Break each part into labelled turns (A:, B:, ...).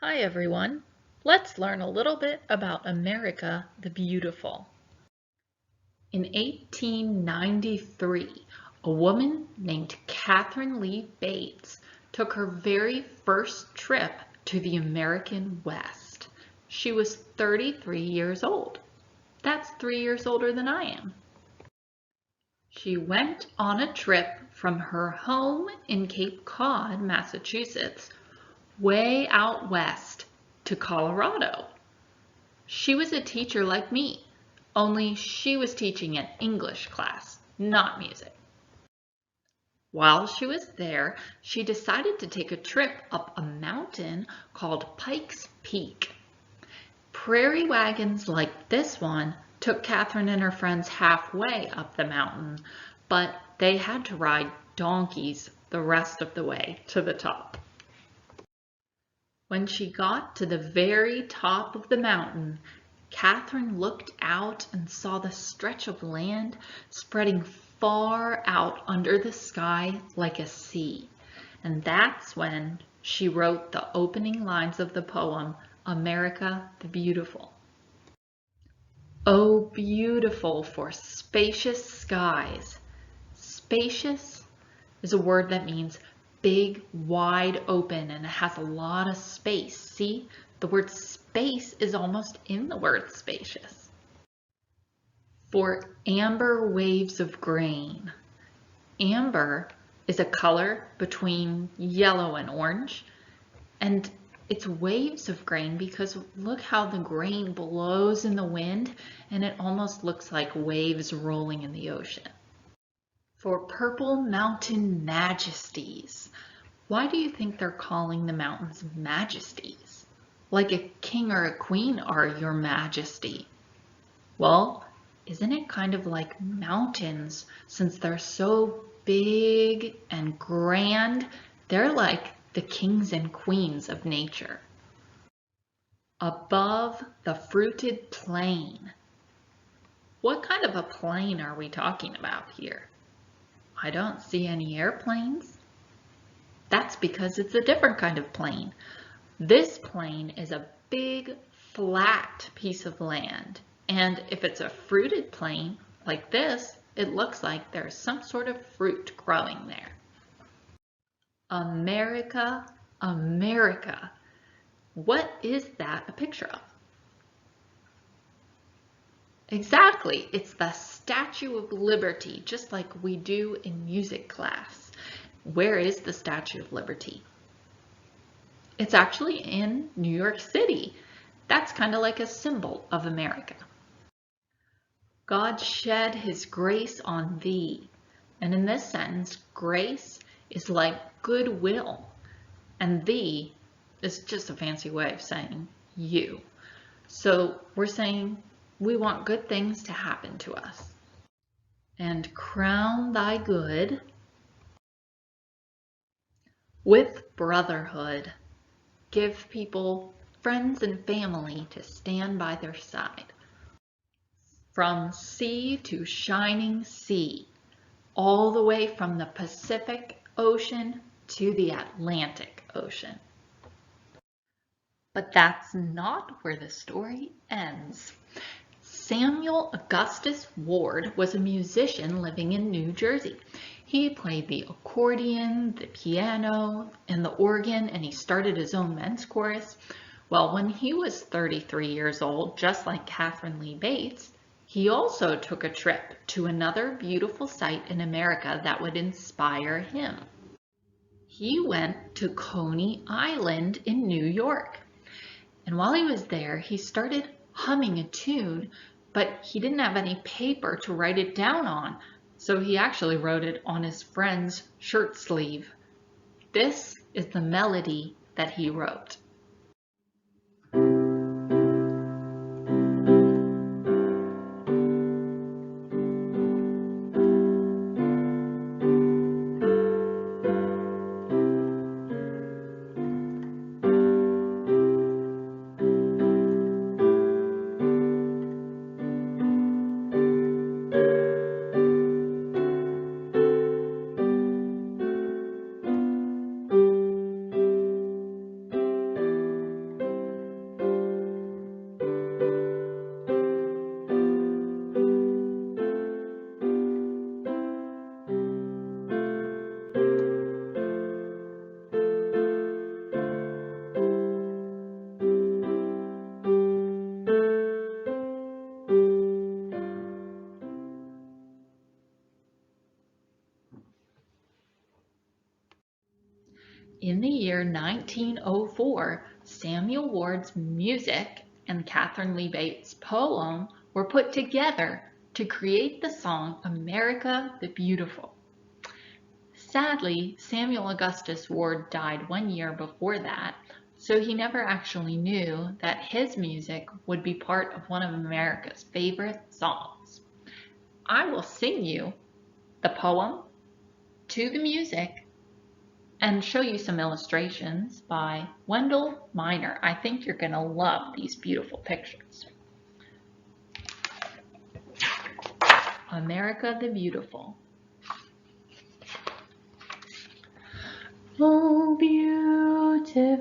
A: Hi everyone. Let's learn a little bit about America the Beautiful. In 1893, a woman named Catherine Lee Bates took her very first trip to the American West. She was 33 years old. That's 3 years older than I am. She went on a trip from her home in Cape Cod, Massachusetts, way out west to Colorado. She was a teacher like me, only she was teaching an English class, not music. While she was there, she decided to take a trip up a mountain called Pikes Peak. Prairie wagons like this one took Catherine and her friends halfway up the mountain, but they had to ride donkeys the rest of the way to the top. When she got to the very top of the mountain, Catherine looked out and saw the stretch of land spreading far out under the sky like a sea. And that's when she wrote the opening lines of the poem, America the Beautiful. Oh, beautiful for spacious skies. Spacious is a word that means big, wide open, and it has a lot of space. See, the word space is almost in the word spacious. For amber waves of grain. Amber is a color between yellow and orange, and it's waves of grain because look how the grain blows in the wind, and it almost looks like waves rolling in the ocean. For purple mountain majesties. Why do you think they're calling the mountains majesties? Like a king or a queen are your majesty. Well, isn't it kind of like mountains since they're so big and grand? They're like the kings and queens of nature. Above the fruited plain. What kind of a plain are we talking about here? I don't see any airplanes. That's because it's a different kind of plain. This plain is a big, flat piece of land. And if it's a fruited plain like this, it looks like there's some sort of fruit growing there. America, America. What is that a picture of? Exactly, it's the Statue of Liberty, just like we do in music class. Where is the Statue of Liberty? It's actually in New York City. That's kind of like a symbol of America. God shed his grace on thee. And in this sentence, grace is like goodwill. And thee is just a fancy way of saying you. So we're saying we want good things to happen to us. And crown thy good with brotherhood. Give people friends and family to stand by their side. From sea to shining sea, all the way from the Pacific Ocean to the Atlantic Ocean. But that's not where the story ends. Samuel Augustus Ward was a musician living in New Jersey. He played the accordion, the piano, and the organ, and he started his own men's chorus. Well, when he was 33 years old, just like Catherine Lee Bates, he also took a trip to another beautiful site in America that would inspire him. He went to Coney Island in New York. And while he was there, he started humming a tune, but he didn't have any paper to write it down on, so he actually wrote it on his friend's shirt sleeve. This is the melody that he wrote. year 1904, Samuel Ward's music and Catherine Lee Bates' poem were put together to create the song America the Beautiful. Sadly, Samuel Augustus Ward died 1 year before that, so he never actually knew that his music would be part of one of America's favorite songs. I will sing you the poem to the music and show you some illustrations by Wendell Miner. I think you're going to love these beautiful pictures. America the Beautiful.
B: Oh, beautiful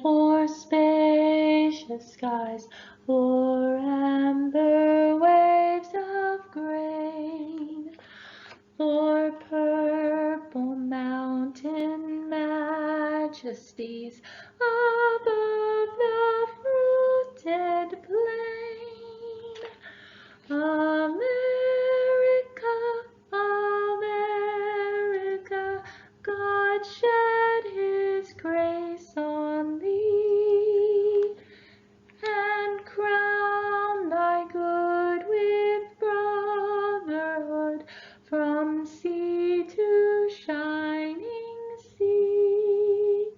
B: for spacious skies, for amber waves of grain, for purple mountain majesties above the fruited plain. America, America, God shed his grace on thee, and crown thy good with brotherhood from sea to shining sea.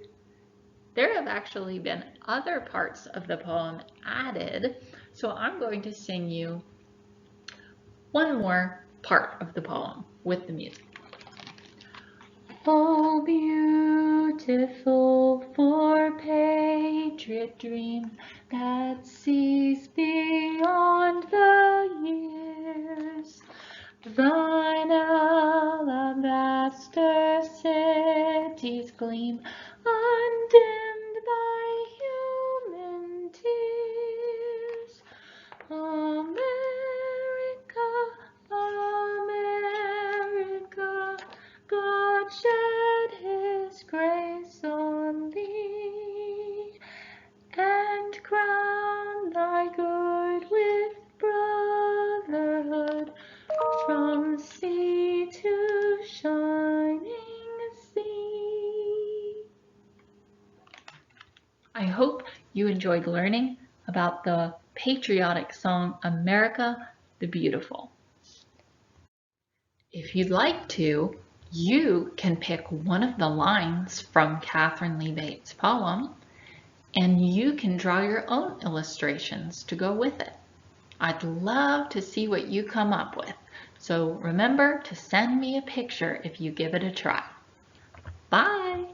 A: There have actually been other parts of the poem added, so I'm going to sing you one more part of the poem with the music.
B: Oh, beautiful for patriot dreams that sees beyond the years, thine alabaster cities gleam, undimmed by human tears. America, America, God shed his grace on thee, and crown thy good with brotherhood from sea to shining sea.
A: I hope you enjoyed learning about the patriotic song America the Beautiful. If you'd like to, you can pick one of the lines from Catherine Lee Bates' poem, and you can draw your own illustrations to go with it. I'd love to see what you come up with, so remember to send me a picture if you give it a try. Bye!